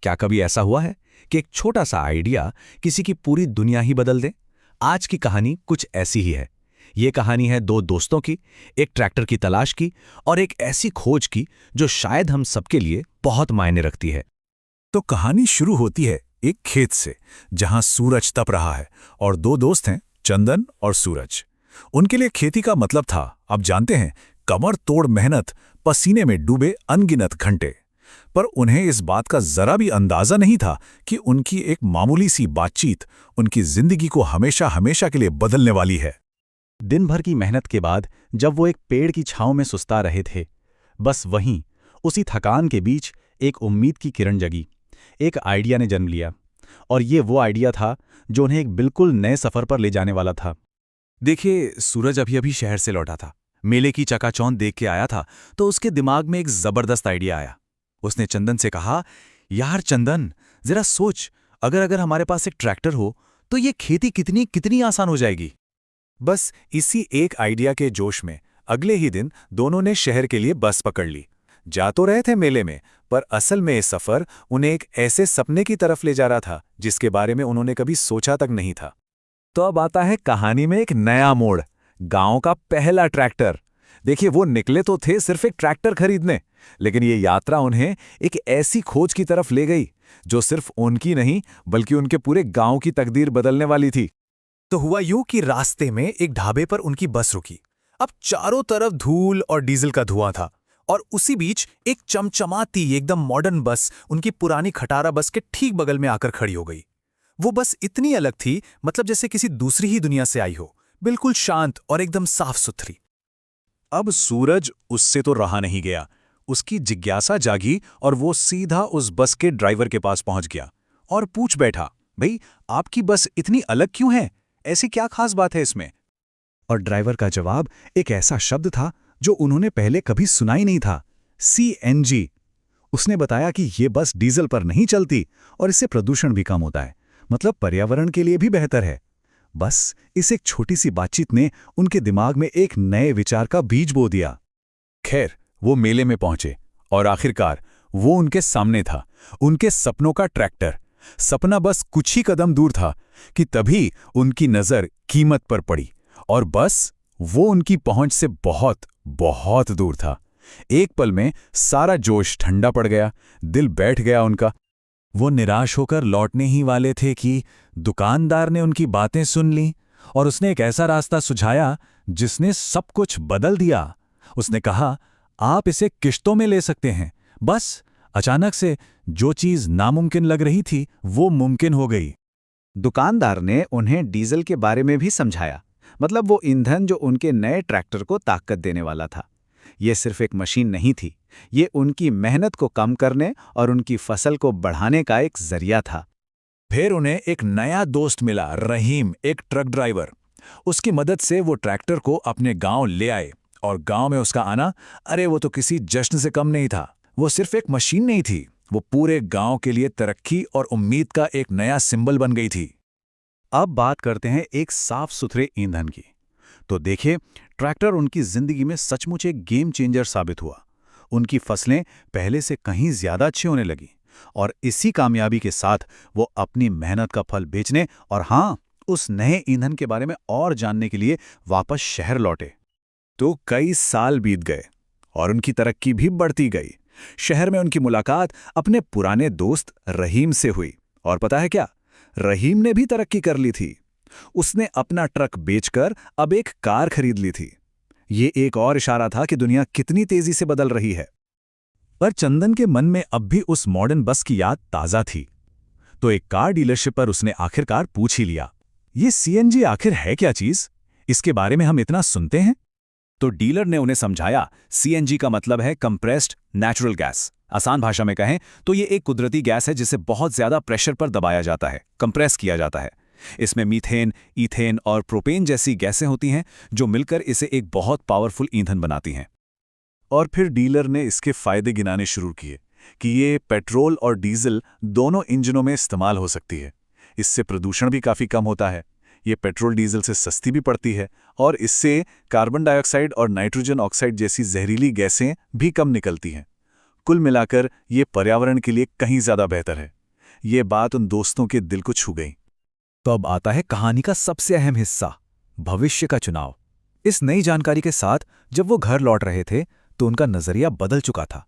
क्या कभी ऐसा हुआ है कि एक छोटा सा आइडिया किसी की पूरी दुनिया ही बदल दे? आज की कहानी कुछ ऐसी ही है। ये कहानी है दो दोस्तों की, एक ट्रैक्टर की तलाश की और एक ऐसी खोज की जो शायद हम सबके लिए बहुत मायने रखती है। तो कहानी शुरू होती है एक खेत से, जहां सूरज तप रहा है और दो दोस्त हैं, चंदन और सूरज। उनके लिए खेती का मतलब था, आप जानते हैं, कमर तोड़ मेहनत, पसीने में डूबे अनगिनत घंटे। पर उन्हें इस बात का जरा भी अंदाजा नहीं था कि उनकी एक मामूली सी बातचीत उनकी जिंदगी को हमेशा हमेशा के लिए बदलने वाली है। दिन भर की मेहनत के बाद जब वो एक पेड़ की छांव में सुस्ता रहे थे, बस वहीं उसी थकान के बीच एक उम्मीद की किरण जगी। एक आइडिया ने जन्म लिया, और ये वो आइडिया था जो उन्हें एक बिल्कुल नए सफर पर ले जाने वाला था। देखिए, सूरज अभी अभी शहर से लौटा था। मेले की चकाचौंध देख के आया था तो उसके दिमाग में एक जबरदस्त आइडिया आया। उसने चंदन से कहा, यार चंदन, जरा सोच, अगर हमारे पास एक ट्रैक्टर हो तो ये खेती कितनी कितनी आसान हो जाएगी। बस इसी एक आइडिया के जोश में अगले ही दिन दोनों ने शहर के लिए बस पकड़ ली। जा तो रहे थे मेले में, पर असल में ये सफर उन्हें एक ऐसे सपने की तरफ ले जा रहा था जिसके बारे में उन्होंने कभी सोचा तक नहीं था। तो अब आता है कहानी में एक नया मोड़, गांव का पहला ट्रैक्टर। देखिए, वो निकले तो थे सिर्फ एक ट्रैक्टर खरीदने, लेकिन ये यात्रा उन्हें एक ऐसी खोज की तरफ ले गई जो सिर्फ उनकी नहीं बल्कि उनके पूरे गांव की तकदीर बदलने वाली थी। तो हुआ यूं कि रास्ते में एक ढाबे पर उनकी बस रुकी। अब चारों तरफ धूल और डीजल का धुआं था, और उसी बीच एक चमचमाती एकदम मॉडर्न बस उनकी पुरानी खटारा बस के ठीक बगल में आकर खड़ी हो गई। वो बस इतनी अलग थी, मतलब जैसे किसी दूसरी ही दुनिया से आई हो, बिल्कुल शांत और एकदम साफ सुथरी। अब सूरज उससे तो रहा नहीं गया। उसकी जिज्ञासा जागी और वो सीधा उस बस के ड्राइवर के पास पहुंच गया और पूछ बैठा, भाई, आपकी बस इतनी अलग क्यों है? ऐसी क्या खास बात है इसमें? और ड्राइवर का जवाब एक ऐसा शब्द था जो उन्होंने पहले कभी सुना ही नहीं था, CNG। उसने बताया कि ये बस डीजल पर नहीं चलती और इससे प्रदूषण भी कम होता है, मतलब पर्यावरण के लिए भी बेहतर है। बस इस एक छोटी सी बातचीत ने उनके दिमाग में एक नए विचार का बीज बो दिया। खैर, वो मेले में पहुंचे और आखिरकार वो उनके सामने था, उनके सपनों का ट्रैक्टर। सपना बस कुछ ही कदम दूर था कि तभी उनकी नजर कीमत पर पड़ी, और बस वो उनकी पहुंच से बहुत बहुत दूर था। एक पल में सारा जोश ठंडा पड़ गया, दिल बैठ गया उनका। वो निराश होकर लौटने ही वाले थे कि दुकानदार ने उनकी बातें सुन लीं और उसने एक ऐसा रास्ता सुझाया जिसने सब कुछ बदल दिया। उसने कहा, आप इसे किश्तों में ले सकते हैं। बस अचानक से जो चीज नामुमकिन लग रही थी वो मुमकिन हो गई। दुकानदार ने उन्हें डीजल के बारे में भी समझाया, मतलब वो ईंधन जो उनके नए ट्रैक्टर को ताकत देने वाला था। ये सिर्फ एक मशीन नहीं थी, ये उनकी मेहनत को कम करने और उनकी फसल को बढ़ाने का एक जरिया था। फिर उन्हें एक नया दोस्त मिला, रहीम, एक ट्रक ड्राइवर। उसकी मदद से वो ट्रैक्टर को अपने गांव ले आए, और गांव में उसका आना, अरे वो तो किसी जश्न से कम नहीं था। वो सिर्फ एक मशीन नहीं थी, वो पूरे गांव के लिए तरक्की और उम्मीद का एक नया सिंबल बन गई थी। अब बात करते हैं एक साफ सुथरे ईंधन की। तो देखिए, ट्रैक्टर उनकी जिंदगी में सचमुच एक गेम चेंजर साबित हुआ। उनकी फसलें पहले से कहीं ज्यादा अच्छी होने लगी, और इसी कामयाबी के साथ वो अपनी मेहनत का फल बेचने और हाँ, उस नए ईंधन के बारे में और जानने के लिए वापस शहर लौटे। तो कई साल बीत गए और उनकी तरक्की भी बढ़ती गई। शहर में उनकी मुलाकात अपने पुराने दोस्त रहीम से हुई, और पता है क्या, रहीम ने भी तरक्की कर ली थी। उसने अपना ट्रक बेचकर अब एक कार खरीद ली थी। ये एक और इशारा था कि दुनिया कितनी तेजी से बदल रही है। पर चंदन के मन में अब भी उस मॉडर्न बस की याद ताजा थी। तो एक कार डीलरशिप पर उसने आखिरकार पूछ ही लिया, ये CNG आखिर है क्या चीज? इसके बारे में हम इतना सुनते हैं। तो डीलर ने उन्हें समझाया, CNG का मतलब है कंप्रेस्ड नेचुरल गैस। आसान भाषा में कहें तो ये एक कुदरती गैस है जिसे बहुत ज्यादा प्रेशर पर दबाया जाता है, कंप्रेस किया जाता है। इसमें मीथेन, ईथेन और प्रोपेन जैसी गैसें होती हैं जो मिलकर इसे एक बहुत पावरफुल ईंधन बनाती हैं। और फिर डीलर ने इसके फायदे गिनाने शुरू किए कि ये पेट्रोल और डीजल दोनों इंजनों में इस्तेमाल हो सकती है। इससे प्रदूषण भी काफ़ी कम होता है। ये पेट्रोल डीजल से सस्ती भी पड़ती है, और इससे कार्बन डाइऑक्साइड और नाइट्रोजन ऑक्साइड जैसी जहरीली गैसें भी कम निकलती हैं। कुल मिलाकर ये पर्यावरण के लिए कहीं ज्यादा बेहतर है। ये बात उन दोस्तों के दिल को छू गई। तो अब आता है कहानी का सबसे अहम हिस्सा, भविष्य का चुनाव। इस नई जानकारी के साथ जब वो घर लौट रहे थे तो उनका नजरिया बदल चुका था।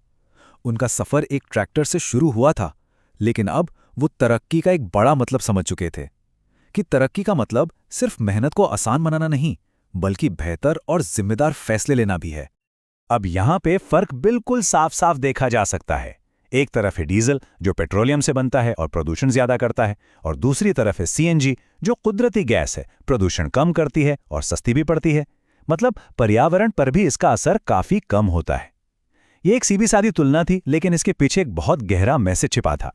उनका सफर एक ट्रैक्टर से शुरू हुआ था, लेकिन अब वो तरक्की का एक बड़ा मतलब समझ चुके थे कि तरक्की का मतलब सिर्फ मेहनत को आसान बनाना नहीं, बल्कि बेहतर और जिम्मेदार फैसले लेना भी है। अब यहां पे फर्क बिल्कुल साफ साफ देखा जा सकता है। एक तरफ है डीजल जो पेट्रोलियम से बनता है और प्रदूषण ज्यादा करता है, और दूसरी तरफ है सीएनजी जो कुदरती गैस है, प्रदूषण कम करती है और सस्ती भी पड़ती है। मतलब पर्यावरण पर भी इसका असर काफी कम होता है। ये एक सीधी सादी तुलना थी, लेकिन इसके पीछे एक बहुत गहरा मैसेज छिपा था।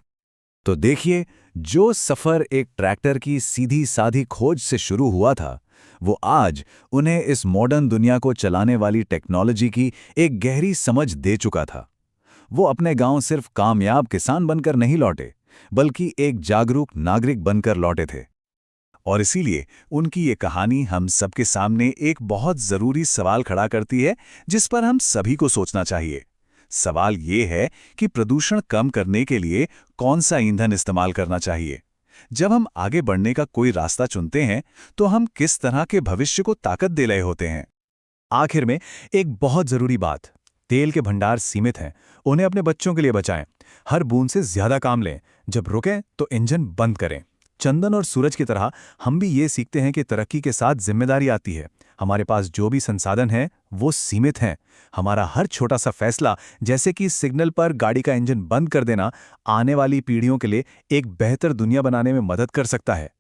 तो देखिए, जो सफर एक ट्रैक्टर की सीधी सादी खोज से शुरू हुआ था, वो आज उन्हें इस मॉडर्न दुनिया को चलाने वाली टेक्नोलॉजी की एक गहरी समझ दे चुका था। वो अपने गांव सिर्फ कामयाब किसान बनकर नहीं लौटे, बल्कि एक जागरूक नागरिक बनकर लौटे थे। और इसीलिए उनकी ये कहानी हम सबके सामने एक बहुत जरूरी सवाल खड़ा करती है, जिस पर हम सभी को सोचना चाहिए। सवाल ये है कि प्रदूषण कम करने के लिए कौन सा ईंधन इस्तेमाल करना चाहिए। जब हम आगे बढ़ने का कोई रास्ता चुनते हैं तो हम किस तरह के भविष्य को ताकत दे रहे होते हैं। आखिर में एक बहुत जरूरी बात, तेल के भंडार सीमित हैं, उन्हें अपने बच्चों के लिए बचाएं। हर बूंद से ज्यादा काम लें, जब रुकें तो इंजन बंद करें। चंदन और सूरज की तरह हम भी ये सीखते हैं कि तरक्की के साथ जिम्मेदारी आती है। हमारे पास जो भी संसाधन हैं वो सीमित हैं। हमारा हर छोटा सा फैसला, जैसे कि सिग्नल पर गाड़ी का इंजन बंद कर देना, आने वाली पीढ़ियों के लिए एक बेहतर दुनिया बनाने में मदद कर सकता है।